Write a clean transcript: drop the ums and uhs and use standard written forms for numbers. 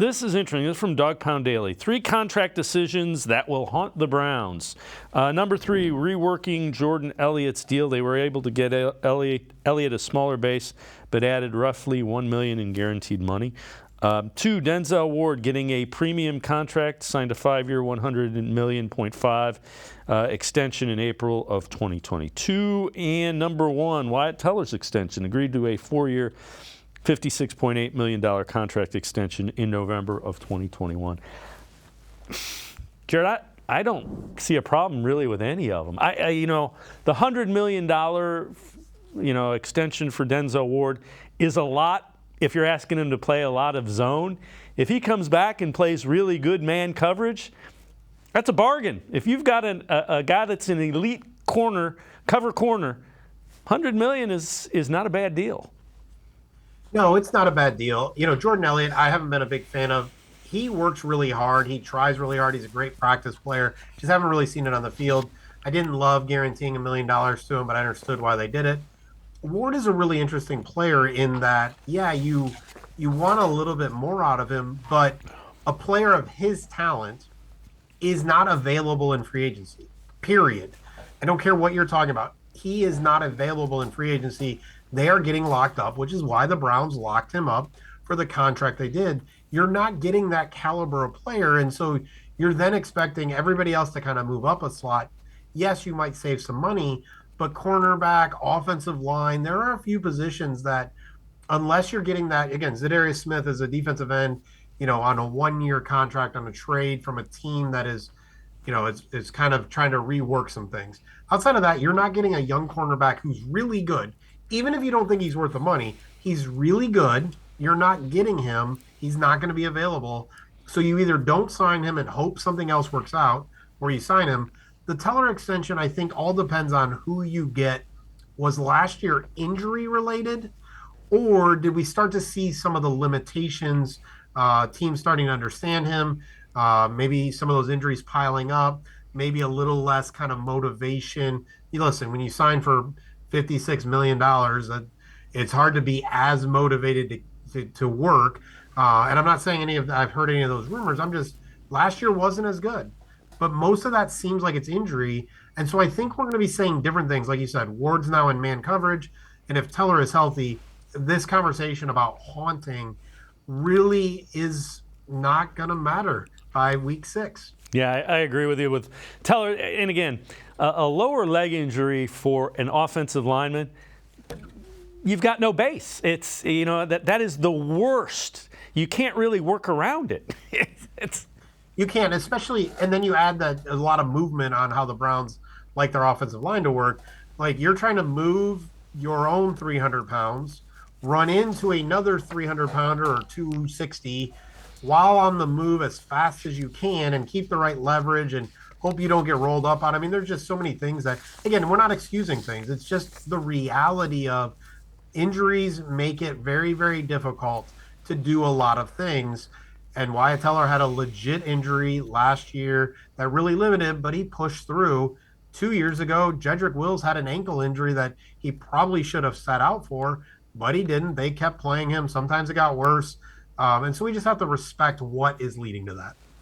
This is interesting. This is from Dawg Pound Daily. 3 contract decisions that will haunt the Browns. Number 3, reworking Jordan Elliott's deal. They were able to get Elliott a smaller base, but added roughly $1 million in guaranteed money. 2, Denzel Ward getting a premium contract, signed a 5-year, $100.5 million extension in April of 2022. And number 1, Wyatt Teller's extension, agreed to a 4-year, $56.8 million contract extension in November of 2021. Jared, I don't see a problem really with any of them. The $100 million, extension for Denzel Ward is a lot if you're asking him to play a lot of zone. If he comes back and plays really good man coverage, that's a bargain. If you've got a guy that's an elite cover corner, $100 million is not a bad deal. No, it's not a bad deal. Jordan Elliott, I haven't been a big fan of. He works really hard. He tries really hard. He's a great practice player. Just haven't really seen it on the field. I didn't love guaranteeing $1 million to him, but I understood why they did it. Ward is a really interesting player in that, you want a little bit more out of him, but a player of his talent is not available in free agency, period. I don't care what you're talking about. He is not available in free agency. They are getting locked up, which is why the Browns locked him up for the contract they did. You're not getting that caliber of player, and so you're then expecting everybody else to kind of move up a slot. Yes, you might save some money, but cornerback, offensive line, there are a few positions that unless you're getting that, again, Zadarius Smith is a defensive end, on a 1-year contract on a trade from a team that is, it's kind of trying to rework some things. Outside of that, you're not getting a young cornerback who's really good. Even if you don't think he's worth the money, he's really good. You're not getting him. He's not going to be available. So you either don't sign him and hope something else works out, or you sign him. The Teller extension, I think, all depends on who you get. Was last year injury related, or did we start to see some of the limitations, teams starting to understand him, maybe some of those injuries piling up, maybe a little less kind of motivation. Listen, when you sign for $56 million, it's hard to be as motivated to work. And I'm not saying I've heard any of those rumors. Last year wasn't as good, but most of that seems like it's injury. And so I think we're going to be saying different things. Like you said, Ward's now in man coverage. And if Teller is healthy, this conversation about haunting really is not going to matter by week 6. Yeah, I agree with you with Teller. And again, a lower leg injury for an offensive lineman, you've got no base. It's, that is the worst. You can't really work around it. You can't, especially, and then you add that a lot of movement on how the Browns like their offensive line to work. Like, you're trying to move your own 300 pounds, run into another 300-pounder or 260 while on the move as fast as you can and keep the right leverage and hope you don't get rolled up on. I mean, there's just so many things that, again, we're not excusing things. It's just the reality of injuries make it very, very difficult to do a lot of things. And Wyatt Teller had a legit injury last year that really limited, but he pushed through. 2 years ago, Jedrick Wills had an ankle injury that he probably should have sat out for, but he didn't. They kept playing him. Sometimes it got worse. And so we just have to respect what is leading to that.